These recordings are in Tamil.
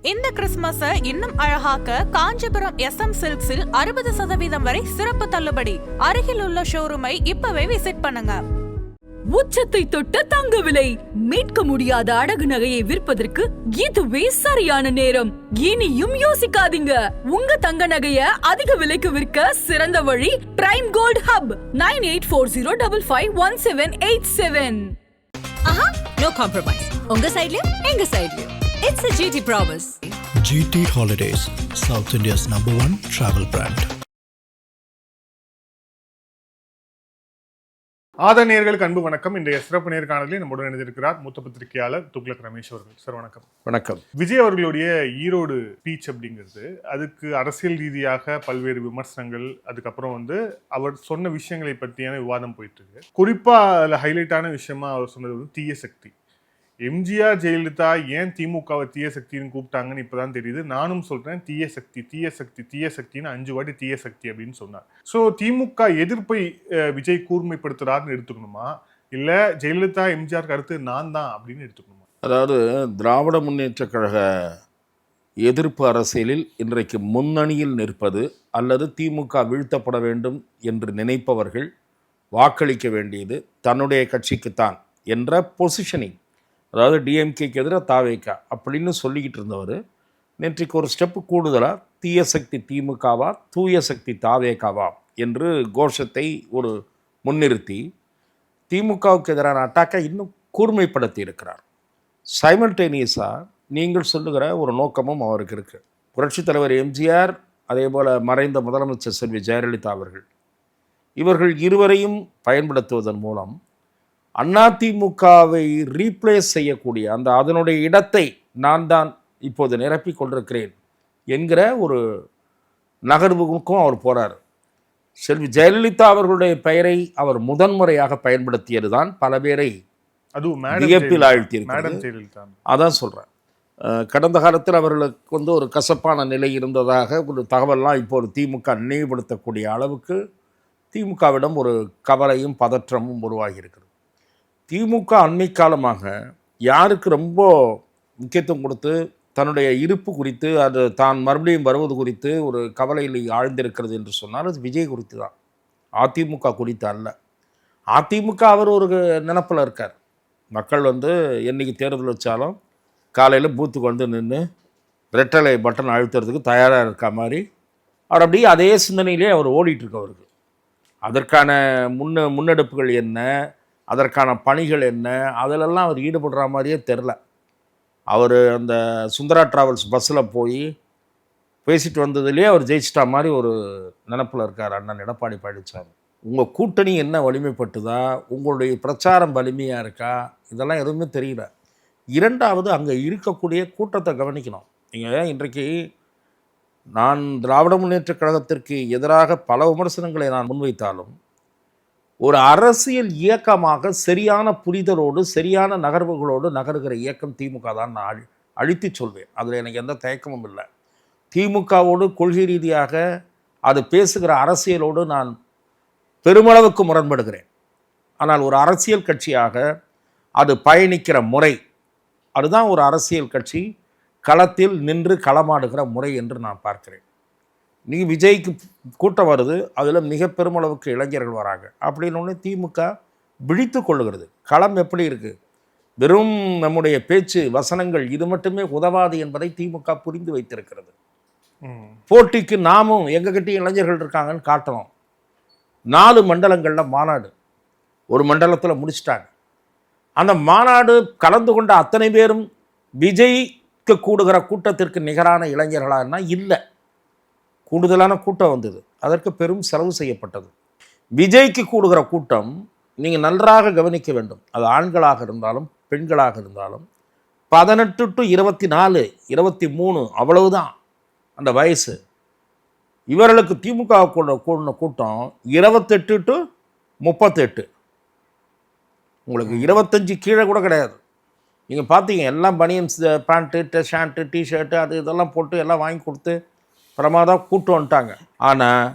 இந்த கிறிஸ்துமஸை இன்னும் அழகாக்க காஞ்சிபுரம் SM சில்க்ஸில் 60% வரை சிறப்பு தள்ளுபடி. அருகில் உள்ள ஷோரூமை இப்பவே விசிட் பண்ணுங்க. உச்சத்தை தொட்ட தங்க விலை, மீட்க முடியாத அடகு நகையை விற்பதற்கு இதுவே சரியான நேரம். இனியும் யோசிக்காதீங்க. உங்க தங்க நகைய அதிக விலைக்கு விற்க சிறந்த வழி prime gold hub 9840551787. No compromise. உங்க சைடுலயும் எங்க சைடுலயும். It's a GT promise. GT Holidays, South India's #1 travel brand. ஆதரணியர்களுக்கு அன்பு வணக்கம். இன்றைய சிறப்பு நேர்காணலில் நம்முடன் இணைந்திருக்கிறார் மூத்த பத்திரிகையாளர் துக்ளக் ரமேஷ் அவர்கள். சார் வணக்கம். வணக்கம். விஜய் அவர்களுடைய ஈரோடு ஸ்பீச் அப்படிங்கிறது அதுக்கு அரசியல் ரீதியாக பல்வேறு விமர்சனங்கள், அதுக்கப்புறம் அவர் சொன்ன விஷயங்களை பற்றியான விவாதம் போயிட்டு இருக்கு. குறிப்பா அதில் ஹைலைட்டான விஷயமா அவர் சொன்னது தீய சக்தி. எம்ஜிஆர் ஜெயலலிதா ஏன் திமுகவை தீய சக்தின்னு கூப்பிட்டாங்கன்னு இப்பதான் தெரியுது. நானும் சொல்றேன் தீய சக்தி தீய சக்தி தீய சக்தின்னு 5 வாட்டி தீய சக்தி அப்படின்னு சொன்னார். ஸோ திமுக எதிர்ப்பை விஜய் கூர்மைப்படுத்துறாருன்னு எடுத்துக்கணுமா, இல்ல ஜெயலலிதா எம்ஜிஆருக்கு அடுத்து நான் தான் அப்படின்னு எடுத்துக்கணுமா? அதாவது திராவிட முன்னேற்ற கழக எதிர்ப்பு அரசியலில் இன்றைக்கு முன்னணியில் நிற்பது அல்லது திமுக வீழ்த்தப்பட வேண்டும் என்று நினைப்பவர்கள் வாக்களிக்க வேண்டியது தன்னுடைய கட்சிக்குத்தான் என்ற பொசிஷனிங். அதாவது டிஎம்கேக்கு எதிராக தாவேக்கா அப்படின்னு சொல்லிக்கிட்டு இருந்தவர் நேற்றைக்கு ஒரு ஸ்டெப்பு கூடுதலாக தீய சக்தி திமுகவா தூய சக்தி தாவேக்காவா என்று கோஷத்தை ஒரு முன்னிறுத்தி திமுகவுக்கு எதிரான அட்டாக்கை இன்னும் கூர்மைப்படுத்தி இருக்கிறார். சைமல்டேனியஸாக நீங்கள் சொல்லுகிற ஒரு நோக்கமும் அவருக்கு இருக்குது. புரட்சித் தலைவர் எம்ஜிஆர், அதே போல் மறைந்த முதலமைச்சர் செல்வி ஜெயலலிதா அவர்கள், இவர்கள் இருவரையும் பயன்படுத்துவதன் மூலம் அதிமுகவை ரீப்ளேஸ் செய்யக்கூடிய அதனுடைய இடத்தை நான் தான் இப்போது நிரப்பிக் கொண்டிருக்கிறேன் என்கிற ஒரு நகர்வுக்கும் அவர் போகிறார். செல்வி ஜெயலலிதா அவர்களுடைய பெயரை அவர் முதன்முறையாக பயன்படுத்தியது தான் பல பேரை வியப்பில் ஆழ்த்தியிருக்கிறது. அதான் சொல்கிறேன். கடந்த காலத்தில் அவர்களுக்கு ஒரு கசப்பான நிலை இருந்ததாக ஒரு தகவல்லாம் இப்போ ஒரு திமுக நினைவுபடுத்தக்கூடிய அளவுக்கு திமுகவிடம் ஒரு கவலையும் பதற்றமும் உருவாகி இருக்கிறது. திமுக அண்மை காலமாக யாருக்கு ரொம்ப முக்கியத்துவம் கொடுத்து தன்னுடைய இருப்பு குறித்து அது தான் மறுபடியும் வருவது குறித்து ஒரு கவலையில் ஆழ்ந்திருக்கிறது என்று சொன்னால் அது விஜய் குறித்து தான், அதிமுக குறித்து அல்ல. அதிமுக அவர் ஒரு நினப்பில் இருக்கார். மக்கள் என்றைக்கு தேர்தல் வச்சாலும் காலையில் பூத்துக்கு நின்று ரெட்டலை பட்டன் அழுத்துறதுக்கு தயாராக இருக்க மாதிரி அவர் அப்படியே அதே சிந்தனையிலே அவர் ஓடிட்டுருக்கவருக்கு. அதற்கான முன்னெடுப்புகள் என்ன, அதற்கான பணிகள் என்ன, அதிலெல்லாம் அவர் ஈடுபடுற மாதிரியே தெரில. அவர் அந்த சுந்தரா டிராவல்ஸ் பஸ்ஸில் போய் பேசிட்டு வந்ததுலேயே அவர் ஜெயிச்சிட்டா மாதிரி ஒரு நினப்பில் இருக்கார் அண்ணன் எடப்பாடி பழனிசாமி. உங்கள் கூட்டணி என்ன வலிமைப்பட்டுதா, உங்களுடைய பிரச்சாரம் வலிமையாக இருக்கா, இதெல்லாம் எதுவுமே தெரியல. இரண்டாவது, அங்கே இருக்கக்கூடிய கூட்டத்தை கவனிக்கணும். நீங்கள் இன்றைக்கு நான் திராவிட முன்னேற்ற கழகத்திற்கு எதிராக பல விமர்சனங்களை நான் முன்வைத்தாலும் ஒரு அரசியல் இயக்கமாக சரியான புரிதலோடு சரியான நகர்வுகளோடு நகருகிற இயக்கம் திமுக தான் நான் அழித்து சொல்வேன். அதில் எனக்கு எந்த தயக்கமும் இல்லை. திமுகவோடு கொள்கை ரீதியாக அது பேசுகிற அரசியலோடு நான் பெருமளவுக்கு முரண்படுகிறேன். ஆனால் ஒரு அரசியல் கட்சியாக அது பயணிக்கிற முறை, அதுதான் ஒரு அரசியல் கட்சி களத்தில் நின்று களமாடுகிற முறை என்று நான் பார்க்கிறேன். நீ விஜய்க்கு கூட்டம் வருது, அதில் மிக பெருமளவுக்கு இளைஞர்கள் வராங்க அப்படின்னு திமுக விழித்து கொள்ளுகிறது. களம் எப்படி இருக்குது? வெறும் நம்முடைய பேச்சு வசனங்கள் இது மட்டுமே உதவாது என்பதை திமுக புரிந்து வைத்திருக்கிறது. போட்டிக்கு நாமும் எங்ககிட்ட இளைஞர்கள் இருக்காங்கன்னு காட்டணும். 4 மண்டலங்களில் மாநாடு, ஒரு மண்டலத்தில் முடிச்சிட்டாங்க. அந்த மாநாடு கலந்து கொண்ட அத்தனை பேரும் விஜய்க்கு கூடுகிற கூட்டத்திற்கு நிகரான இளைஞர்களான்னா இல்லை. கூடுதலான கூட்டம் வந்தது, அதற்கு பெரும் செலவு செய்யப்பட்டது. விஜய்க்கு கூடுகிற கூட்டம் நீங்கள் நன்றாக கவனிக்க வேண்டும். அது ஆண்களாக இருந்தாலும் பெண்களாக இருந்தாலும் 18 to 24, 23 அவ்வளவுதான் அந்த வயசு. இவர்களுக்கு திமுக கூடின கூட்டம் 28 to 38. உங்களுக்கு 25 கீழே கூட கிடையாது. நீங்கள் பார்த்தீங்க, எல்லாம் பனியன்ஸ், பேண்ட்டு, ஷேண்ட்டு, டிஷர்ட்டு, அது இதெல்லாம் போட்டு எல்லாம் வாங்கி கொடுத்து பிரமாதம் கூட்டு வந்துட்டாங்க. ஆனால்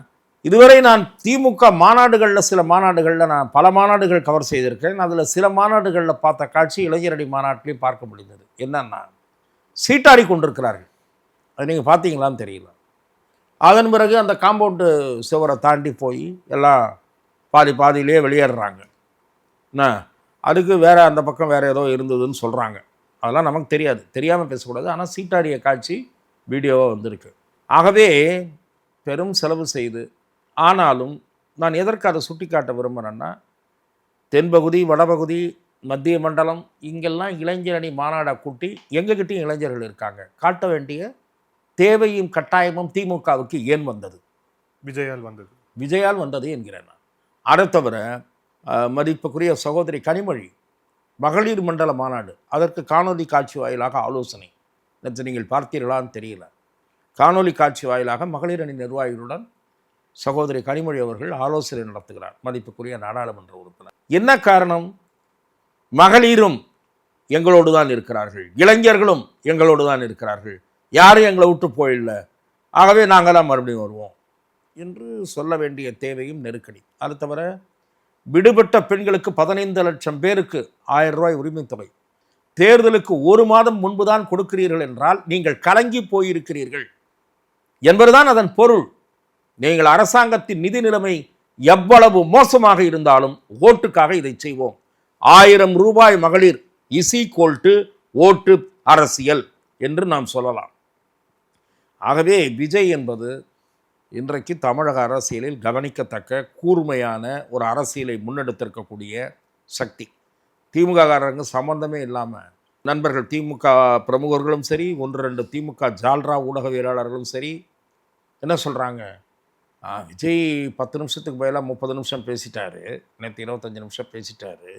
இதுவரை நான் திமுக மாநாடுகளில் சில மாநாடுகளில் நான் பல மாநாடுகள் கவர் செய்திருக்கேன். அதில் சில மாநாடுகளில் பார்த்த காட்சி இளைஞரணி மாநாட்டிலையும் பார்க்க முடிந்தது. என்னன்னா, சீட்டாடி கொண்டிருக்கிறார்கள். அது நீங்கள் பார்த்தீங்களான்னு தெரியல. அதன் பிறகு அந்த காம்பவுண்டு சுவரை தாண்டி போய் எல்லாம் பாதியிலே வெளியேறுறாங்க. என்ன அதுக்கு வேறு அந்த பக்கம் வேறு ஏதோ இருந்ததுன்னு சொல்கிறாங்க. அதெல்லாம் நமக்கு தெரியாது, தெரியாமல் பேசக்கூடாது. ஆனால் சீட்டாடிய காட்சி வீடியோவாக வந்திருக்கு. ஆகவே பெரும் செலவு செய்து, ஆனாலும் நான் எதற்கு அதை சுட்டி காட்ட விரும்புகிறேன்னா, தென்பகுதி, வடபகுதி, மத்திய மண்டலம் இங்கெல்லாம் இளைஞரணி மாநாடை கூட்டி எங்ககிட்டையும் இளைஞர்கள் இருக்காங்க. காட்ட வேண்டிய தேவையும் கட்டாயமும் திமுகவுக்கு ஏன் வந்தது? விஜயால் வந்தது என்கிறேன் நான். அதை தவிர மதிப்புக்குரிய சகோதரி கனிமொழி மகளிர் மண்டல மாநாடு, அதற்கு காணொலி காட்சி வாயிலாக ஆலோசனை. நேற்று நீங்கள் பார்த்தீர்களான்னு தெரியல. காணொலி காட்சி வாயிலாக மகளிர் அணி நிர்வாகிகளுடன் சகோதரி கனிமொழி அவர்கள் ஆலோசனை நடத்துகிறார், மதிப்புக்குரிய நாடாளுமன்ற உறுப்பினர். என்ன காரணம்? மகளிரும் எங்களோடு தான் இருக்கிறார்கள், இளைஞர்களும் எங்களோடு தான் இருக்கிறார்கள், யாரும் எங்களை விட்டு போயிடல, ஆகவே நாங்கள் தான் மறுபடியும் வருவோம் என்று சொல்ல வேண்டிய தேவையும் நெருக்கடி. அது தவிர விடுபட்ட பெண்களுக்கு 15 லட்சம் பேருக்கு 1000 ரூபாய் உரிமை தொகை தேர்தலுக்கு 1 மாதம் முன்பு தான் கொடுக்கிறீர்கள் என்றால் நீங்கள் கலங்கி போயிருக்கிறீர்கள் என்பதுதான் அதன் பொருள். நீங்கள் அரசாங்கத்தின் நிதி நிலைமை எவ்வளவு மோசமாக இருந்தாலும் ஓட்டுக்காக இதை செய்வோம். 1000 ரூபாய் மகளிர் = ஓட்டு அரசியல் என்று நாம் சொல்லலாம். ஆகவே விஜய் என்பது இன்றைக்கு தமிழக அரசியலில் கவனிக்கத்தக்க கூர்மையான ஒரு அரசியலை முன்னெடுத்திருக்கக்கூடிய சக்தி. திமுககாரங்க சம்பந்தமே இல்லாமல் நண்பர்கள், திமுக பிரமுகர்களும் சரி, 1-2 திமுக ஜால்ரா ஊடகவியலாளர்களும் சரி, என்ன சொல்கிறாங்க, விஜய் 10 நிமிஷத்துக்கு பதிலாக 30 நிமிஷம் பேசிட்டாரு, நேற்று 25 நிமிஷம் பேசிட்டாரு,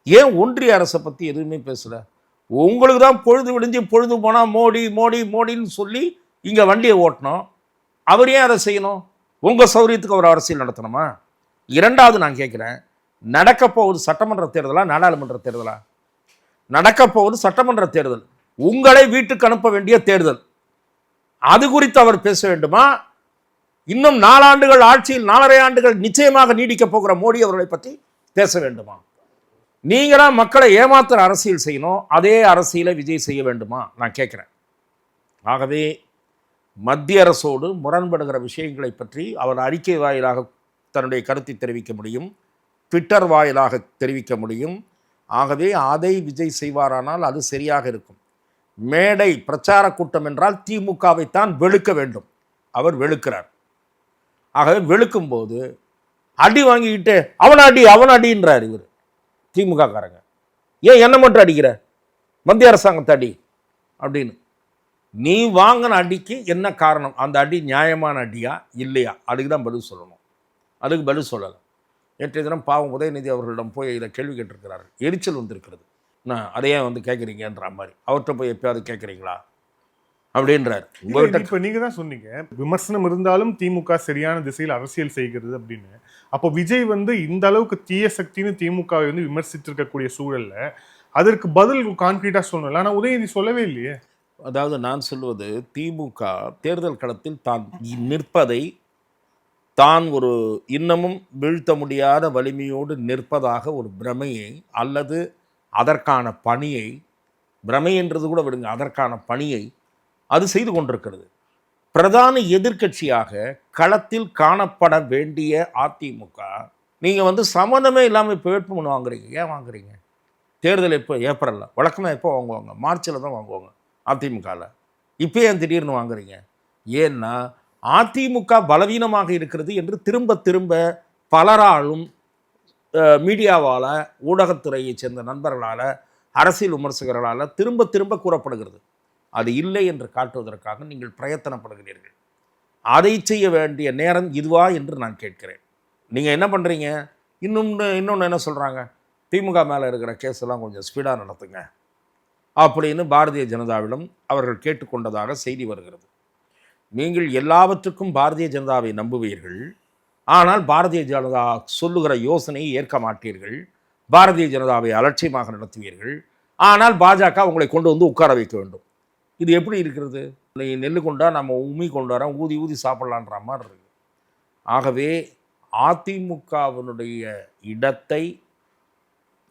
ஏன் ஒன்றிய அரசை பற்றி எதுவுமே பேசலை? உங்களுக்கு தான் பொழுது விடிஞ்சு பொழுது போனால் மோடி மோடி மோடின்னு சொல்லி இங்கே வண்டியை ஓட்டணும், அவர் ஏன் அதை செய்யணும்? உங்கள் சௌரியத்துக்கு ஒரு அரசியல் நடத்தணுமா? இரண்டாவது நான் கேட்குறேன், நடக்கப்போவது சட்டமன்ற தேர்தலா நாடாளுமன்ற தேர்தலா? நடக்கப்போவது சட்டமன்ற தேர்தல், உங்களை வீட்டுக்கு அனுப்ப வேண்டிய தேர்தல். அது குறித்து அவர் பேச வேண்டுமா? இன்னும் 4 ஆண்டுகள் ஆட்சியில் 4.5 ஆண்டுகள் நிச்சயமாக நீடிக்கப் போகிற மோடி அவர்களை பற்றி பேச வேண்டுமா? நீங்களா மக்களை ஏமாத்துற அரசியல் செய்யணும், அதே அரசியலை விஜய் செய்ய வேண்டுமா? நான் கேட்குறேன். ஆகவே மத்திய அரசோடு முரண்படுகிற விஷயங்களை பற்றி அவர் அறிக்கை வாயிலாக தன்னுடைய கருத்தை தெரிவிக்க முடியும், ட்விட்டர் வாயிலாக தெரிவிக்க முடியும். ஆகவே அதை விஜய் செய்வாரானால் அது சரியாக இருக்கும். மேடை பிரச்சார கூட்டம் என்றால் திமுகவைத்தான் வெளுக்க வேண்டும், அவர் வெளுக்கிறார். ஆகவே வெளுக்கும்போது அடி வாங்கிக்கிட்டு அவன் அடின்றார் இவர் திமுக காரங்க. ஏன் என்ன மட்டும் அடிக்கிற, மத்திய அரசாங்கத்தை அடி அப்படின்னு. நீ வாங்கின அடிக்கு என்ன காரணம்? அந்த அடி நியாயமான அடியா இல்லையா? அதுக்கு தான் பதில் சொல்லணும். அதுக்கு பதில் சொல்லலை. நேற்றைய தினம் பாவம் உதயநிதி அவர்களிடம் போய் இதை கேள்வி கேட்டிருக்கிறார்கள். எரிச்சல் வந்திருக்கிறது. நான் அதையே கேட்குறீங்கன்ற மாதிரி. அவர்கிட்ட போய் எப்பயாவது கேட்குறீங்களா அப்படின்றார். இப்போ நீங்கள் தான் சொன்னீங்க விமர்சனம் இருந்தாலும் திமுக சரியான திசையில் அரசியல் செய்கிறது அப்படின்னு. அப்போ விஜய் இந்த அளவுக்கு தீய சக்தின்னு திமுகவை விமர்சித்து இருக்கக்கூடிய சூழல்ல அதற்கு பதில் கான்கிரீட்டாக சொல்லணும். ஆனால் உதயநிதி சொல்லவே இல்லையே. அதாவது நான் சொல்வது, திமுக தேர்தல் களத்தில் தான் நிற்பதை, தான் ஒரு இன்னமும் வீழ்த்த முடியாத வலிமையோடு நிற்பதாக ஒரு பிரமையை அல்லது அதற்கான பணியை, பிரமை என்றது கூட விடுங்க, அதற்கான பணியை அது செய்து கொண்டிருக்கிறது. பிரதான எதிர்க்கட்சியாக களத்தில் காணப்பட வேண்டிய அதிமுக நீங்கள் சம்மந்தமே இல்லாமல் இப்போ வேட்புமனு வாங்குறீங்க. ஏன் வாங்குறீங்க? தேர்தல் எப்போ? ஏப்ரலில். வழக்கமாக எப்போ வாங்குவாங்க? மார்ச்சில் தான் வாங்குவாங்க அதிமுகவில். இப்போ ஏன் திடீர்னு வாங்குறீங்க? ஏன்னா அதிமுக பலவீனமாக இருக்கிறது என்று திரும்ப திரும்ப பலராலும் மீடியாவால், ஊடகத்துறையை சேர்ந்த நண்பர்களால், அரசியல் விமர்சகர்களால் திரும்ப திரும்ப கூறப்படுகிறது. அது இல்லை என்று காட்டுவதற்காக நீங்கள் பிரயத்தனப்படுகிறீர்கள். அதை செய்ய வேண்டிய நேரம் இதுவா என்று நான் கேட்கிறேன். நீங்கள் என்ன பண்ணுறீங்க? இன்னொன்று என்ன சொல்கிறாங்க, திமுக மேலே இருக்கிற கேஸெல்லாம் கொஞ்சம் ஸ்பீடாக நடத்துங்க அப்படின்னு பாரதிய ஜனதாவிடம் அவர்கள் கேட்டுக்கொண்டதாக செய்தி வருகிறது. நீங்கள் எல்லாவற்றுக்கும் பாரதிய ஜனதாவை நம்புவீர்கள், ஆனால் பாரதிய ஜனதா சொல்லுகிற யோசனையை ஏற்க மாட்டீர்கள். பாரதிய ஜனதாவை அலட்சியமாக நடத்துவீர்கள், ஆனால் பாஜக உங்களை கொண்டு உட்கார வைக்க வேண்டும். இது எப்படி இருக்கிறது? நெல் கொண்டா நம்ம உமி கொண்டு வரோம், ஊதி ஊதி சாப்பிட்லான்ற மாதிரி இருக்குது. ஆகவே அதிமுகவினுடைய இடத்தை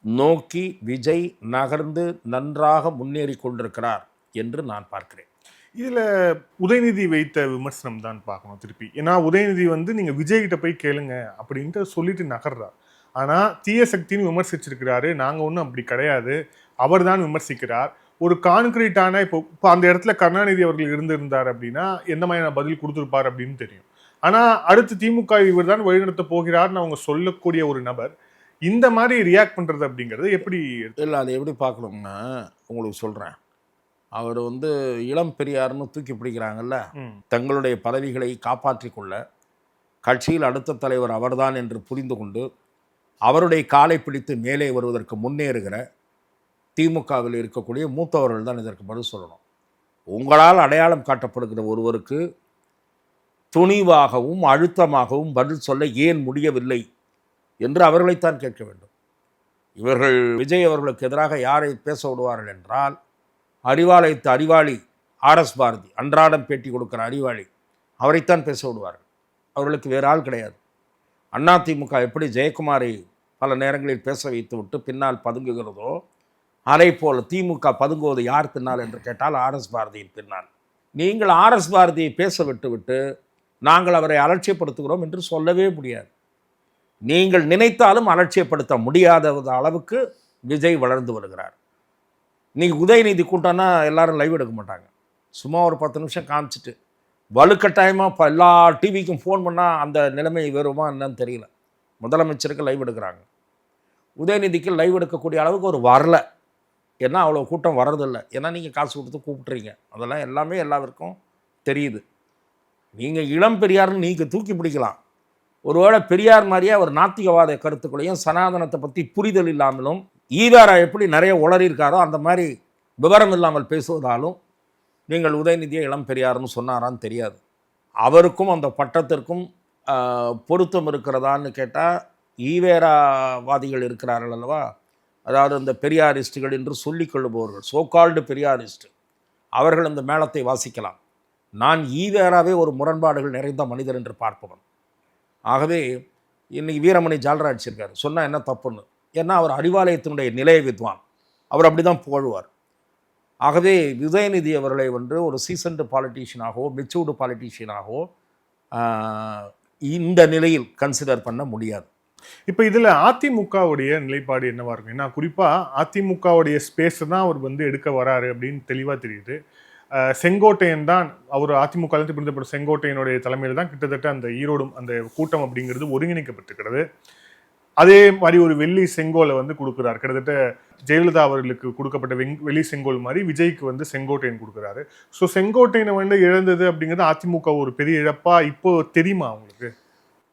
நோக்கி விஜய் நகர்ந்து நன்றாக முன்னேறி கொண்டிருக்கிறார் என்று நான் பார்க்கிறேன். இதுல உதயநிதி வைத்த விமர்சனம் தான் பார்க்கணும் திருப்பி. ஏன்னா உதயநிதி வந்து நீங்க விஜய் கிட்ட போய் கேளுங்க அப்படின்ட்டு சொல்லிட்டு நகர்றார். ஆனா தீய சக்தின்னு விமர்சிச்சிருக்கிறாரு. நாங்க ஒன்றும் அப்படி கிடையாது, அவர் தான் விமர்சிக்கிறார். ஒரு கான்கிரீட்டான இப்போ அந்த இடத்துல கருணாநிதி அவர்கள் இருந்திருந்தார் அப்படின்னா எந்த மாதிரியான பதில் கொடுத்துருப்பார் அப்படின்னு தெரியும். ஆனா அடுத்து திமுக இவர் தான் வழிநடத்த போகிறார்னு அவங்க சொல்லக்கூடிய ஒரு நபர் இந்த மாதிரி ரியாக்ட் பண்றது அப்படிங்கிறது எப்படி? இல்லை, அதை எப்படி பார்க்கணும்னா உங்களுக்கு சொல்கிறேன். அவர் வந்து இளம் பெரியார்னு தூக்கி பிடிக்கிறாங்கல்ல, தங்களுடைய பதவிகளை காப்பாற்றி கொள்ள கட்சியில் அடுத்த தலைவர் அவர்தான் என்று புரிந்து கொண்டு அவருடைய காலை பிடித்து மேலே வருவதற்கு முன்னேறுகிற திமுகவில் இருக்கக்கூடிய மூத்தவர்கள் தான் இதற்கு பதில் சொல்லணும். உங்களால் அடையாளம் காட்டப்படுகிற ஒருவருக்கு துணிவாகவும் அழுத்தமாகவும் பதில் சொல்ல ஏன் முடியவில்லை என்று அவர்களைத்தான் கேட்க வேண்டும். இவர்கள் விஜய் அவர்களுக்கு எதிராக யாரை பேச விடுவார்கள் என்றால், அறிவாலயத்து அறிவாளி ஆர்எஸ் பாரதி, அன்றாடம் பேட்டி கொடுக்குற அறிவாளி, அவரைத்தான் பேச விடுவார்கள். அவர்களுக்கு வேறு ஆள் கிடையாது. அதிமுக எப்படி ஜெயக்குமாரை பல நேரங்களில் பேச வைத்து விட்டு பின்னால் பதுங்குகிறதோ, அதை போல் திமுக பதுங்குவது யார் பின்னால் என்று கேட்டால் ஆர்எஸ் பாரதியின் பின்னால். நீங்கள் ஆர்எஸ் பாரதியை பேச விட்டுவிட்டு நாங்கள் அவரை அலட்சியப்படுத்துகிறோம் என்று சொல்லவே முடியாது. நீங்கள் நினைத்தாலும் அலட்சியப்படுத்த முடியாத அளவுக்கு விஜய் வளர்ந்து வருகிறார். நீங்கள் உதயநிதி கூட்டம்னா எல்லாரும் லைவ் எடுக்க மாட்டாங்க. சும்மா ஒரு 10 நிமிஷம் காமிச்சிட்டு வலுக்கட்டாயமாக இப்போ எல்லா டிவிக்கும் ஃபோன் பண்ணால் அந்த நிலைமை வருமா என்னன்னு தெரியல. முதலமைச்சருக்கு லைவ் எடுக்கிறாங்க, உதயநிதிக்கு லைவ் எடுக்கக்கூடிய அளவுக்கு ஒரு வரல. ஏன்னா அவ்வளோ கூட்டம் வர்றதில்லை. ஏன்னா நீங்கள் காசு கொடுத்து கூப்பிட்றீங்க. அதெல்லாம் எல்லாமே எல்லாருக்கும் தெரியுது. நீங்கள் இளம் பெரியார்னு நீங்கள் தூக்கி பிடிக்கலாம். ஒருவேளை பெரியார் மாதிரியே ஒரு நாத்திகவாத கருத்துக்களையும் சனாதனத்தை பற்றி புரிதல் இல்லாமலும் ஈவேரா எப்படி நிறைய உளறியிருக்காரோ அந்த மாதிரி விவரம் இல்லாமல் பேசுவதாலும் நீங்கள் உதயநிதியை இளம் பெரியார்னு சொன்னாரான்னு தெரியாது. அவருக்கும் அந்த பட்டத்திற்கும் பொருத்தம் இருக்கிறதான்னு கேட்டால், ஈவேராவாதிகள் இருக்கிறார்கள் அல்லவா, அதாவது இந்த பெரியாரிஸ்டுகள் என்று சொல்லிக் கொள்ளுபவர்கள், சோகால்டு பெரியாரிஸ்ட், அவர்கள் இந்த மேளத்தை வாசிக்கலாம். நான் ஈவேராவே ஒரு முரண்பாடுகள் நிறைந்த மனிதர் என்று பார்ப்பவன். ஆகவே இன்றைக்கி வீரமணி ஜால்ரா அடிச்சிருக்காரு, சொன்னால் என்ன தப்புன்னு. ஏன்னா அவர் அறிவாலயத்தினுடைய நிலைய வித்வான், அவர் அப்படி தான் புகழ்வார். ஆகவே உதயநிதி அவர்களை வந்து ஒரு சீசன்டு பாலிட்டிஷியனாகவோ மெச்சூர்டு பாலிட்டிஷியனாகவோ இந்த நிலையில் கன்சிடர் பண்ண முடியாது. இப்போ இதில் அதிமுகவுடைய நிலைப்பாடு என்னவா இருக்கும்? ஏன்னா குறிப்பாக அதிமுகவுடைய ஸ்பேஸ் தான் அவர் வந்து எடுக்க வராரு அப்படின்னு தெளிவாக தெரியுது. செங்கோட்டையன் தான் அவர் அதிமுக பிரிந்தப்பட்ட செங்கோட்டையனுடைய தலைமையில் தான் கிட்டத்தட்ட அந்த ஈரோடும் அந்த கூட்டம் அப்படிங்கிறது ஒருங்கிணைக்கப்பட்டிருக்கிறது. அதே மாதிரி ஒரு வெள்ளி செங்கோலை வந்து கொடுக்குறாரு. கிட்டத்தட்ட ஜெயலலிதா அவர்களுக்கு கொடுக்கப்பட்ட வெள்ளி செங்கோல் மாதிரி விஜய்க்கு வந்து செங்கோட்டையன் கொடுக்குறாரு. ஸோ செங்கோட்டையனை வந்து இழந்தது அப்படிங்கிறது அதிமுக ஒரு பெரிய இழப்பா இப்போ தெரியுமா உங்களுக்கு?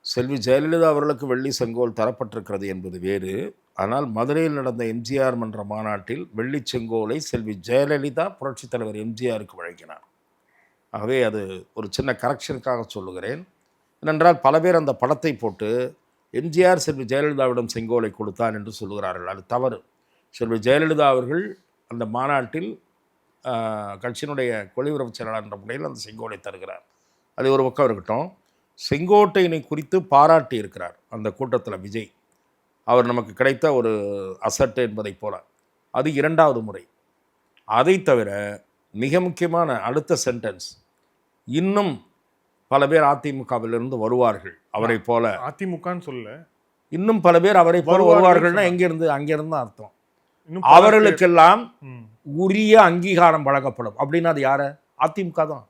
செல்வி ஜெயலலிதா அவர்களுக்கு வெள்ளி செங்கோல் தரப்பட்டிருக்கிறது என்பது வேறு. ஆனால் மதுரையில் நடந்த எம்ஜிஆர் மன்ற மாநாட்டில் வெள்ளி செங்கோலை செல்வி ஜெயலலிதா புரட்சித் தலைவர் எம்ஜிஆருக்கு வழங்கினார். ஆகவே அது ஒரு சின்ன கரெக்ஷனுக்காக சொல்லுகிறேன். ஏனென்றால் பல பேர் அந்த படத்தை போட்டு எம்ஜிஆர் செல்வி ஜெயலலிதாவிடம் செங்கோலை கொடுத்தார் என்று சொல்லுகிறார்கள். அது தவறு. செல்வி ஜெயலலிதா அவர்கள் அந்த மாநாட்டில் கட்சியினுடைய கொள்கையுறவு செயலாளர் என்ற முறையில் அந்த செங்கோலை தருகிறார். அது ஒரு பக்கம் இருக்கட்டும். செங்கோட்டையினை குறித்து பாராட்டி இருக்கிறார் அந்த கூட்டத்தில் விஜய். அவர் நமக்கு கிடைத்த ஒரு அசட் என்பதை போல. அது 2வது முறை. அதை தவிர மிக முக்கியமான அடுத்த சென்டென்ஸ், இன்னும் பல பேர் அதிமுகவிலிருந்து வருவார்கள் அவரை போல. அதிமுகன்னு சொல்ல, இன்னும் பல பேர் அவரை போல வருவார்கள்னா எங்கிருந்து? அங்கிருந்து அர்த்தம் அவர்களுக்கெல்லாம் உரிய அங்கீகாரம் வழங்கப்படும். அப்படின்னா அது யார? அதிமுக தான்.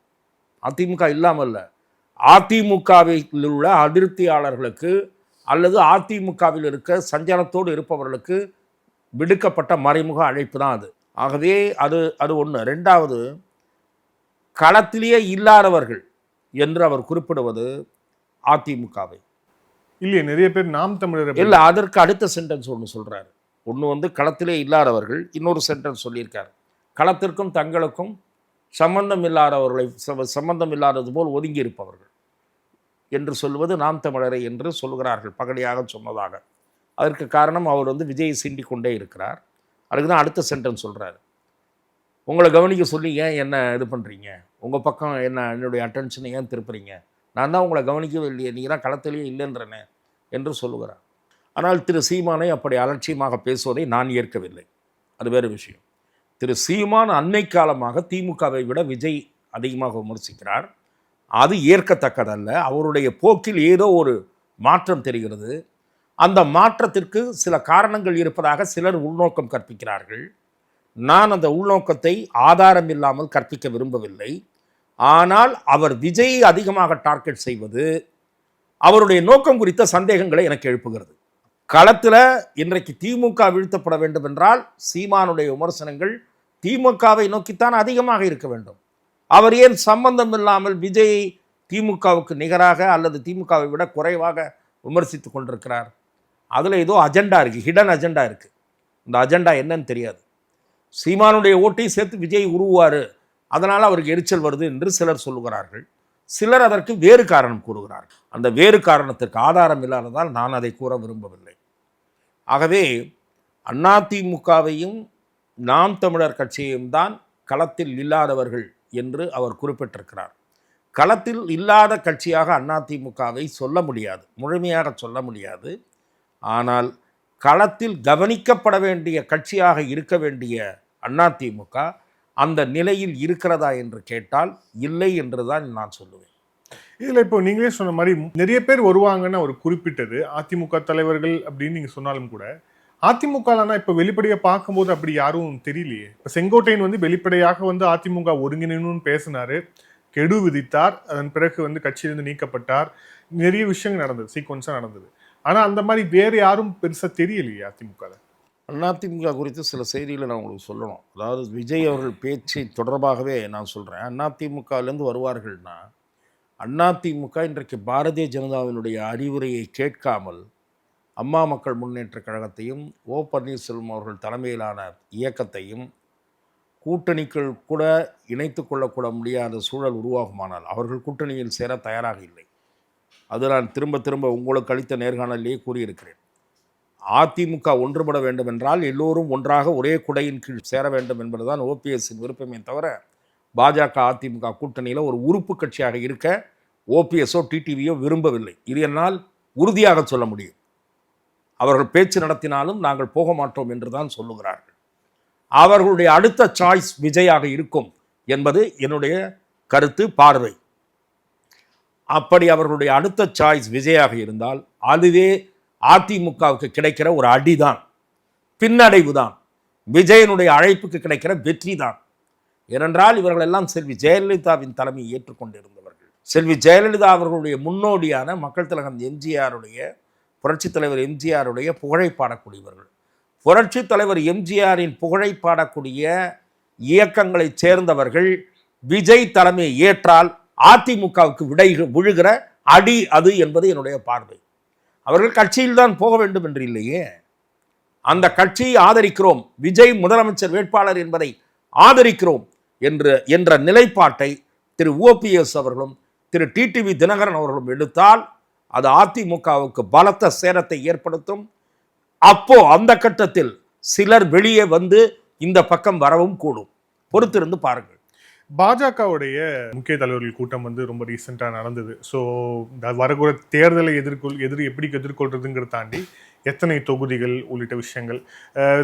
அதிமுக இல்லாமல் இல்லை, அதிமுகவில் உள்ள அதிருப்தியாளர்களுக்கு அல்லது அதிமுகவில் இருக்க சஞ்சலத்தோடு இருப்பவர்களுக்கு விடுக்கப்பட்ட மறைமுக அழைப்பு தான் அது. ஆகவே அது ஒன்று. 2வது, களத்திலேயே இல்லாதவர்கள் என்று அவர் குறிப்பிடுவது அதிமுகவை. இல்லையே, நிறைய பேர் நாம் தமிழர் இல்லை, அதற்கு அடுத்த சென்டென்ஸ் ஒன்று சொல்கிறாரு. ஒன்று வந்து களத்திலே இல்லாதவர்கள், இன்னொரு சென்டென்ஸ் சொல்லியிருக்காரு, களத்திற்கும் தங்களுக்கும் சம்பந்தம் இல்லாதவர்களை சம்பந்தம் இல்லாதது போல் ஒதுங்கி இருப்பவர்கள் என்று சொல்வது நாம் தமிழரை என்று சொல்கிறார்கள், பகடியாக சொன்னதாக. அதற்கு காரணம் அவர் வந்து விஜயை சீண்டி கொண்டே இருக்கிறார். அதுக்கு தான் அடுத்த சென்டென்ஸ் சொல்கிறாரு, உங்களை கவனிக்க சொல்லி ஏன் என்ன இது பண்ணுறீங்க, உங்கள் பக்கம் என்னுடைய அட்டென்ஷனை ஏன் திருப்புறீங்க, நான் தான் உங்களை கவனிக்கவே இல்லையே, நீங்கள் தான் களத்திலேயே இல்லைன்றனே என்று சொல்லுகிறார். ஆனால் திரு சீமானை அப்படி அலட்சியமாக பேசுவதை நான் ஏற்கவில்லை. அது வேறு விஷயம். திரு சீமான் அன்னை காலமாக திமுகவை விட விஜய் அதிகமாக விமர்சிக்கிறார். அது ஏற்கத்தக்கதல்ல. அவருடைய போக்கில் ஏதோ ஒரு மாற்றம் தெரிகிறது. அந்த மாற்றத்திற்கு சில காரணங்கள் இருப்பதாக சிலர் உள்நோக்கம் கற்பிக்கிறார்கள். நான் அந்த உள்நோக்கத்தை ஆதாரம் இல்லாமல் கற்பிக்க விரும்பவில்லை. ஆனால் அவர் விஜயை அதிகமாக டார்கெட் செய்வது அவருடைய நோக்கம் குறித்த சந்தேகங்களை எனக்கு எழுப்புகிறது. களத்தில் இன்றைக்கு திமுக வீழ்த்தப்பட வேண்டும் என்றால் சீமானுடைய விமர்சனங்கள் திமுகவை நோக்கித்தான் அதிகமாக இருக்க வேண்டும். அவர் ஏன் சம்பந்தம் இல்லாமல் விஜயை திமுகவுக்கு நிகராக அல்லது திமுகவை விட குறைவாக விமர்சித்து கொண்டிருக்கிறார்? அதில் ஏதோ அஜெண்டா இருக்குது, ஹிடன் அஜெண்டா இருக்குது. இந்த அஜெண்டா என்னன்னு தெரியாது. சீமானுடைய ஓட்டை சேர்த்து விஜய் உருவார், அதனால் அவருக்கு எரிச்சல் வருது என்று சிலர் சொல்லுகிறார்கள். சிலர் அதற்கு வேறு காரணம் கூறுகிறார்கள். அந்த வேறு காரணத்திற்கு ஆதாரம் இல்லாததால் நான் அதை கூற விரும்பவில்லை. ஆகவே அதிமுகவையும் நாம் தமிழர் கட்சியையும் தான் களத்தில் இல்லாதவர்கள் என்று அவர் குறிப்பிட்டிருக்கிறார். களத்தில் இல்லாத கட்சியாக அதிமுகவை சொல்ல முடியாது, முழுமையாக சொல்ல முடியாது. ஆனால் களத்தில் கவனிக்கப்பட வேண்டிய கட்சியாக இருக்க வேண்டிய அதிமுக அந்த நிலையில் இருக்கிறதா என்று கேட்டால் இல்லை என்று தான் நான் சொல்லுவேன். இதில் இப்போ நீங்களே சொன்ன மாதிரி நிறைய பேர் வருவாங்கன்னு அவர் குறிப்பிட்டது அதிமுக தலைவர்கள் அப்படின்னு நீங்கள் சொன்னாலும் கூட அதிமுகலானா இப்போ வெளிப்படையாக பார்க்கும்போது அப்படி யாரும் தெரியலையே. இப்போ செங்கோட்டையன் வந்து வெளிப்படையாக வந்து அதிமுக ஒருங்கிணைன்னு பேசினாரு, கெடு விதித்தார், அதன் பிறகு கட்சியிலிருந்து நீக்கப்பட்டார். நிறைய விஷயங்கள் நடந்தது, சீக்வன்ஸாக நடந்தது. ஆனால் அந்த மாதிரி வேறு யாரும் பெருசாக தெரியலையே அதிமுகவில். அதிமுக குறித்து சில செய்திகளை நான் உங்களுக்கு சொல்லணும். அதாவது விஜய் அவர்கள் பேச்சை தொடர்பாகவே நான் சொல்கிறேன். அதிமுகலேருந்து வருவார்கள்னா அதிமுக இன்றைக்கு பாரதிய ஜனதாவினுடைய அறிவுரையை கேட்காமல் அம்மா மக்கள் முன்னேற்ற கழகத்தையும் ஓ பன்னீர்செல்வம் அவர்கள் தலைமையிலான இயக்கத்தையும் கூட்டணிகள் கூட இணைத்து கொள்ளக்கூட முடியாத சூழல் உருவாகுமானால் அவர்கள் கூட்டணியில் சேர தயாராக இல்லை. அது நான் திரும்ப திரும்ப உங்களுக்கு அளித்த நேர்காணலிலேயே கூறியிருக்கிறேன். அதிமுக ஒன்றுபட வேண்டும் என்றால் எல்லோரும் ஒன்றாக ஒரே குடையின் கீழ் சேர வேண்டும் என்பதுதான் ஓபிஎஸ்ஸின் விருப்பமே தவிர பாஜக அதிமுக கூட்டணியில் ஒரு உறுப்பு கட்சியாக இருக்க ஓபிஎஸ்ஸோ டிடிவியோ விரும்பவில்லை. இது என்னால் உறுதியாக சொல்ல முடியும். அவர்கள் பேச்சு நடத்தினாலும் நாங்கள் போக மாட்டோம் என்று தான் சொல்லுகிறார்கள். அவர்களுடைய அடுத்த சாய்ஸ் விஜயாக இருக்கும் என்பது என்னுடைய கருத்து, பார்வை. அப்படி அவர்களுடைய அடுத்த சாய்ஸ் விஜயாக இருந்தால் அதுவே அதிமுகவுக்கு கிடைக்கிற ஒரு அடிதான், பின்னடைவு தான், விஜயனுடைய அழைப்புக்கு கிடைக்கிற வெற்றி தான். ஏனென்றால் இவர்கள் எல்லாம் செல்வி ஜெயலலிதாவின் தலைமையை ஏற்றுக்கொண்டிருந்தவர்கள். செல்வி ஜெயலலிதா அவர்களுடைய முன்னோடியான மக்கள் திலகம் எம்ஜிஆருடைய, புரட்சித் தலைவர் எம்ஜிஆருடைய புகழை பாடக்கூடியவர்கள். புரட்சித் தலைவர் எம்ஜிஆரின் புகழை பாடக்கூடிய இயக்கங்களை சேர்ந்தவர்கள் விஜய் தலைமையை ஏற்றால் அதிமுகவுக்கு விழுகிற அடி அது என்பது என்னுடைய பார்வை. அவர்கள் கட்சியில்தான் போக வேண்டும் என்று இல்லையே, அந்த கட்சியை ஆதரிக்கிறோம், விஜய் முதலமைச்சர் வேட்பாளர் என்பதை ஆதரிக்கிறோம் என்ற நிலைப்பாட்டை திரு ஓபிஎஸ் அவர்களும் திரு டிடிவி தினகரன் அவர்களும் எடுத்தால் அது அதிமுகவுக்கு பலத்த சேரத்தை ஏற்படுத்தும். அப்போ அந்த கட்டத்தில் சிலர் வெளியே வந்து இந்த பக்கம் வரவும் கூடும். பொறுத்திருந்து பாருங்கள். பாஜகவுடைய முக்கிய தலைவர்கள் கூட்டம் ரொம்ப ரீசெண்டாக நடந்தது. ஸோ வரக்கூட தேர்தலை எப்படி எதிர்கொள்றதுங்கிறத தாண்டி எத்தனை தொகுதிகள் உள்ளிட்ட விஷயங்கள்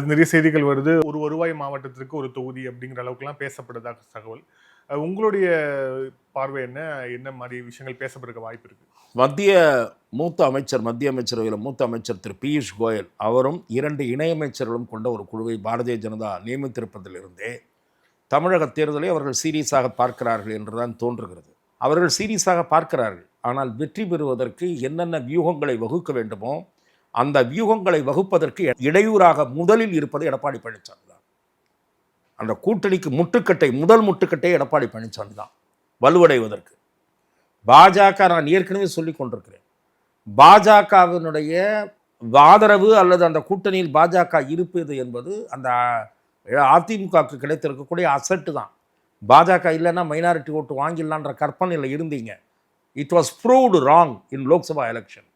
நிறைய செய்திகள் வருது. ஒரு வருவாய் மாவட்டத்திற்கு ஒரு தொகுதி அப்படிங்கிற அளவுக்குலாம் பேசப்படுறதாக தகவல். உங்களுடைய பார்வை என்ன மாதிரி விஷயங்கள் பேசப்படுற வாய்ப்பு இருக்கு? மத்திய அமைச்சரவையில் மூத்த அமைச்சர் திரு பியூஷ் கோயல் அவரும் 2 இணையமைச்சர்களும் கொண்ட ஒரு குழுவை பாரதிய ஜனதா நியமித்திருப்பதிலிருந்தே தமிழக தேர்தலை அவர்கள் சீரியஸாக பார்க்கிறார்கள் என்றுதான் தோன்றுகிறது. அவர்கள் சீரியஸாக பார்க்கிறார்கள். ஆனால் வெற்றி பெறுவதற்கு என்னென்ன வியூகங்களை வகுக்க வேண்டுமோ அந்த வியூகங்களை வகுப்பதற்கு இடையூறாக முதலில் இருப்பது எடப்பாடி பழனிசாமி தான். அந்த கூட்டணிக்கு முதல் முட்டுக்கட்டை எடப்பாடி பழனிசாமி தான் வலுவடைவதற்கு. பாஜக, நான் ஏற்கனவே சொல்லி கொண்டிருக்கிறேன், பாஜகவினுடைய ஆதரவு அல்லது அந்த கூட்டணியில் பாஜக இருப்பது என்பது அந்த அதிமுகவுக்கு கிடைத்திருக்கக்கூடிய அசட்டு தான். பாஜக இல்லைன்னா மைனாரிட்டி ஓட்டு வாங்கிடலான்ற கற்பனையில் இருந்தீங்க. It was proved wrong in Lok Sabha election.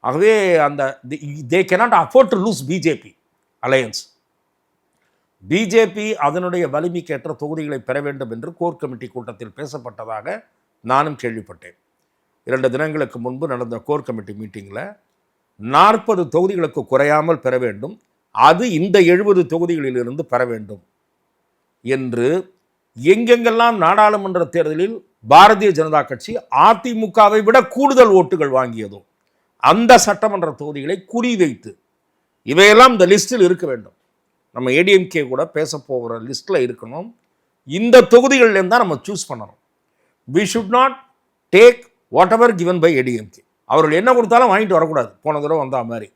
ஆகவே they cannot afford to lose BJP alliance. BJP அதனுடைய வலிமைக்கேற்ற தொகுதிகளை பெற வேண்டும் என்று கோர் கமிட்டி கூட்டத்தில் பேசப்பட்டதாக நானும் கேள்விப்பட்டேன். 2 தினங்களுக்கு முன்பு நடந்த கோர் கமிட்டி மீட்டிங்கில் 40 தொகுதிகளுக்கு குறையாமல் பெற வேண்டும், அது இந்த 70 தொகுதிகளிலிருந்து பெற வேண்டும் என்று எங்கெங்கெல்லாம் நாடாளுமன்ற தேர்தலில் பாரதிய ஜனதா கட்சி அதிமுகவை விட கூடுதல் ஓட்டுகள் வாங்கியதோ அந்த சட்டமன்ற தொகுதிகளை குறிவைத்து, இவையெல்லாம் இந்த லிஸ்டில் இருக்க வேண்டும். நம்ம ஏடிஎம்கே கூட பேச போகிற லிஸ்ட்டில் இருக்கணும். இந்த தொகுதிகள்லேருந்து தான் நம்ம சூஸ் பண்ணணும். We should not take whatever given by ADMK. அவர்கள் என்ன கொடுத்தாலும் வாங்கிட்டு வரக்கூடாது. போன தடவை வந்த மாதிரி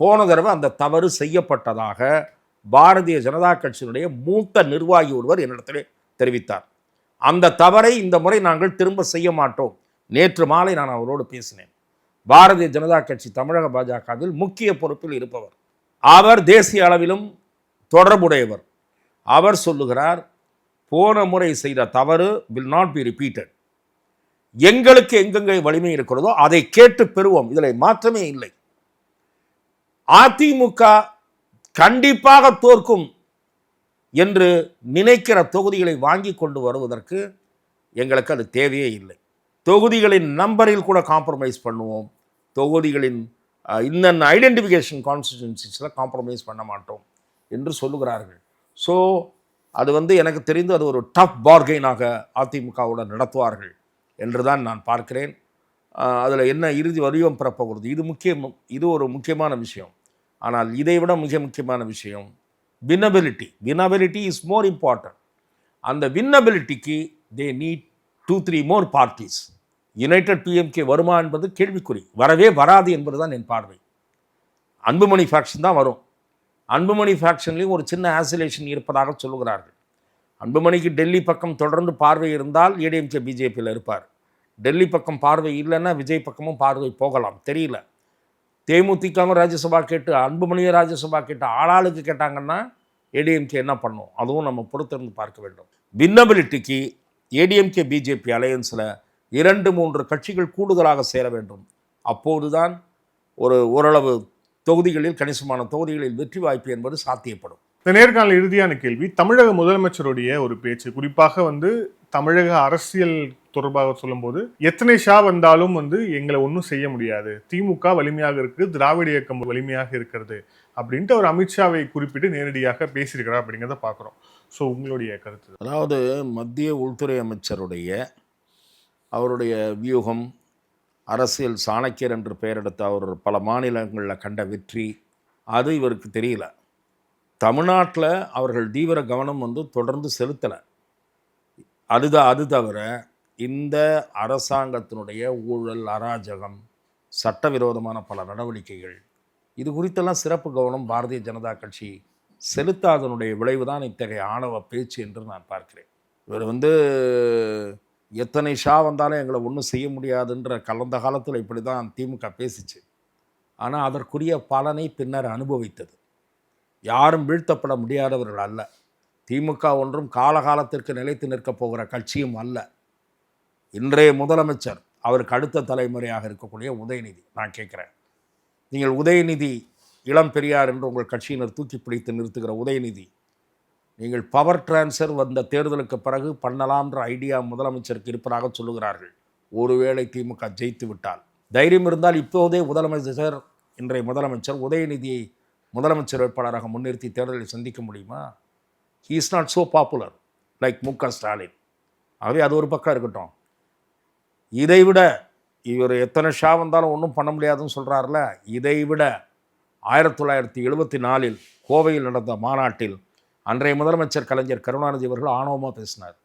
போன தடவை அந்த தவறு செய்யப்பட்டதாக பாரதிய ஜனதா கட்சியினுடைய மூத்த நிர்வாகி ஒருவர் என்னிடத்திலே தெரிவித்தார். அந்த தவறை இந்த முறை நாங்கள் திரும்ப செய்ய மாட்டோம். நேற்று மாலை நான் அவரோடு பேசினேன். பாரதிய ஜனதா கட்சி தமிழக பாஜகவில் முக்கிய பொறுப்பில் இருப்பவர், அவர் தேசிய அளவிலும் தொடர்புடையவர். அவர் சொல்லுகிறார், போன முறை செய்த தவறு will not be repeated. எங்களுக்கு எங்கெங்கே வலிமை இருக்கிறதோ அதை கேட்டு பெறுவோம். இதில் மாற்றமே இல்லை. அதிமுக கண்டிப்பாக தோற்கும் என்று நினைக்கிற தொகுதிகளை வாங்கி கொண்டு வருவதற்கு எங்களுக்கு அது தேவையே இல்லை. தொகுதிகளின் நம்பரில் கூட காம்ப்ரமைஸ் பண்ணுவோம். தொகுதிகளின் இன்னும் ஐடென்டிஃபிகேஷன் கான்ஸ்டிடியூன்சிஸில் காம்ப்ரமைஸ் பண்ண மாட்டோம் என்று சொல்லுகிறார்கள். ஸோ அது எனக்கு தெரிந்து அது ஒரு டஃப் பார்கெயினாக அதிமுகவுடன் நடத்துவார்கள் என்று தான் நான் பார்க்கிறேன். அதில் என்ன இறுதி வடிவம் பெறப்போகிறது, இது ஒரு முக்கியமான விஷயம். ஆனால் இதை விட மிக முக்கியமான விஷயம் வின்னபிலிட்டி இஸ் மோர் இம்பார்ட்டன்ட். அந்த வின்னபிலிட்டிக்கு they need 2-3 more parties. United PMK வருமா என்பது கேள்விக்குறி. வரவே வராது என்பது தான் என் பார்வை. அன்புமணி ஃபேக்ஷன் தான் வரும். அன்புமணி ஃபேக்ஷன்லேயும் ஒரு சின்ன ஆசிலேஷன் இருப்பதாக சொல்லுகிறார்கள். அன்புமணிக்கு டெல்லி பக்கம் தொடர்ந்து பார்வை இருந்தால் ஏடிஎம்கே பிஜேபியில் இருப்பார். டெல்லி பக்கம் பார்வை இல்லைன்னா விஜய் பக்கமும் பார்வை போகலாம், தெரியல. தேமுதிகவும் ராஜ்யசபா கேட்டு அன்புமணியை ராஜ்யசபா கேட்டு ஆளாளுக்கு கேட்டாங்கன்னா ஏடிஎம்கே என்ன பண்ணும், அதுவும் நம்ம பொறுத்திருந்து பார்க்க வேண்டும். வின்னபிலிட்டிக்கு ஏடிஎம்கே பிஜேபி அலையன்ஸில் 2-3 கட்சிகள் கூடுதலாக சேர வேண்டும். அப்போது தான் ஓரளவு தொகுதிகளில், கணிசமான தொகுதிகளில் வெற்றி வாய்ப்பு என்பது சாத்தியப்படும். இந்த நேர்காணல் இறுதியான கேள்வி, தமிழக முதலமைச்சருடைய ஒரு பேச்சு, குறிப்பாக தமிழக அரசியல் தொடர்பாக சொல்லும்போது, எத்தனை ஷா வந்தாலும் எங்களை ஒன்றும் செய்ய முடியாது, திமுக வலிமையாக இருக்குது, திராவிட இயக்கம் வலிமையாக இருக்கிறது அப்படின்ட்டு அவர் அமித்ஷாவை குறிப்பிட்டு நேரடியாக பேசியிருக்கிறார் அப்படிங்கிறத பார்க்குறோம். ஸோ உங்களுடைய கருத்து? அதாவது மத்திய உள்துறை அமைச்சருடைய அவருடைய வியூகம், அரசியல் சாணக்கியர் என்று பெயரெடுத்த அவர் பல மாநிலங்களில் கண்ட வெற்றி, அது இவருக்கு தெரியல. தமிழ்நாட்டில் அவர்கள் தீவிர கவனம் தொடர்ந்து செலுத்தலை. அது தவிர இந்த அரசாங்கத்தினுடைய ஊழல், அராஜகம், சட்டவிரோதமான பல நடவடிக்கைகள், இது குறித்தெல்லாம் சிறப்பு கவனம் பாரதிய ஜனதா கட்சி செலுத்தாதனுடைய விளைவு தான் இத்தகைய ஆணவ பேச்சு என்று நான் பார்க்கிறேன். இவர் எத்தனை ஷா வந்தாலும் எங்களை ஒன்றும் செய்ய முடியாதுன்ற கலந்த காலத்தில் இப்படி தான் திமுக பேசிச்சு. ஆனால் அதற்குரிய பலனை பின்னர் அனுபவித்தது. யாரும் வீழ்த்தப்பட முடியாதவர்கள் அல்ல. திமுக ஒன்றும் காலகாலத்திற்கு நிலைத்து நிற்கப் போகிற கட்சியும் அல்ல. இன்றைய முதலமைச்சர், அவருக்கு அடுத்த தலைமுறையாக இருக்கக்கூடிய உதயநிதி, நான் கேட்குறேன், நீங்கள் உதயநிதி இளம் பெரியார் என்று உங்கள் கட்சியினர் தூக்கி பிடித்து நிறுத்துகிற உதயநிதி, நீங்கள் பவர் டிரான்ஸ்ஃபர் வந்த தேர்தலுக்கு பிறகு பண்ணலாம்ன்ற ஐடியா முதலமைச்சருக்கு இருப்பதாக சொல்லுகிறார்கள். ஒருவேளை திமுக ஜெயித்து விட்டால், தைரியம் இருந்தால் இப்போதே முதலமைச்சர், இன்றைய முதலமைச்சர் உதயநிதியை முதலமைச்சர் வேட்பாளராக முன்னிறுத்தி தேர்தலில் சந்திக்க முடியுமா? He is not so popular like மு.க. ஸ்டாலின். ஆகவே அது ஒரு பக்கம் இருக்கட்டும். இதைவிட இவர் எத்தனை ஷா வந்தாலும் ஒன்றும் பண்ண முடியாதுன்னு சொல்கிறார்ல, இதைவிட 1974 கோவையில் நடந்த மாநாட்டில் அன்றைய முதலமைச்சர் கலைஞர் கருணாநிதி அவர்கள் ஆணவமாக பேசினார்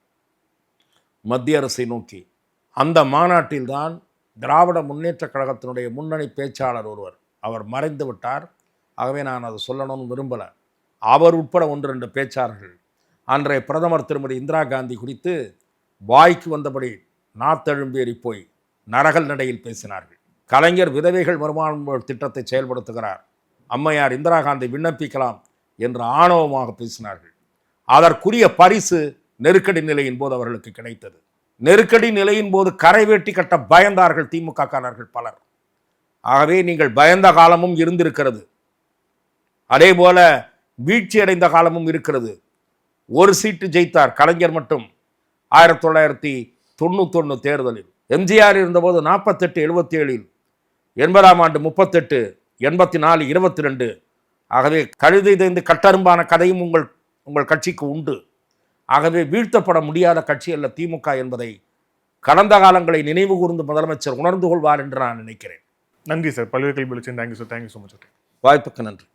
மத்திய அரசை நோக்கி. அந்த மாநாட்டில் தான் திராவிட முன்னேற்ற கழகத்தினுடைய முன்னணி பேச்சாளர் ஒருவர், அவர் மறைந்து விட்டார், ஆகவே நான் அதை சொல்லணும்னு விரும்பலை, அவர் உட்பட 1-2 பேச்சாளர்கள் அன்றைய பிரதமர் திருமதி இந்திரா காந்தி குறித்து வாய்க்கு வந்தபடி நாத்தெழும்பேறி போய் நரகல் நடையில் பேசினார்கள். கலைஞர் விதவைகள் வருமான திட்டத்தை செயல்படுத்துகிறார், அம்மையார் இந்திரா காந்தி விண்ணப்பிக்கலாம் என்று ஆணவமாக பேசினார்கள். அதற்குரிய பரிசு நெருக்கடி நிலையின் போது அவர்களுக்கு கிடைத்தது. நெருக்கடி நிலையின் போது கரை வேட்டி கட்ட பயந்தார்கள் திமுக காரர்கள் பலர். ஆகவே நீங்கள் பயந்த காலமும் இருந்திருக்கிறது, அதே போல வீழ்ச்சி அடைந்த காலமும் இருக்கிறது. ஒரு சீட்டு ஜெயித்தார் கலைஞர் மட்டும் 1991 தேர்தலில். எம்ஜிஆர் இருந்தபோது 48, 77, 80ஆம் ஆண்டு 38, 84, 22. ஆகவே கழுதை தேய்ந்து கட்டரும்பான கதையும் உங்கள் கட்சிக்கு உண்டு. ஆகவே வீழ்த்தப்பட முடியாத கட்சி அல்ல திமுக என்பதை கடந்த காலங்களை நினைவு கூர்ந்து முதலமைச்சர் உணர்ந்து கொள்வார் என்று நான் நினைக்கிறேன். நன்றி சார். பல்வேறு கேள்வி thank you sir. Thank you so much. வாய்ப்புக்கு நன்றி.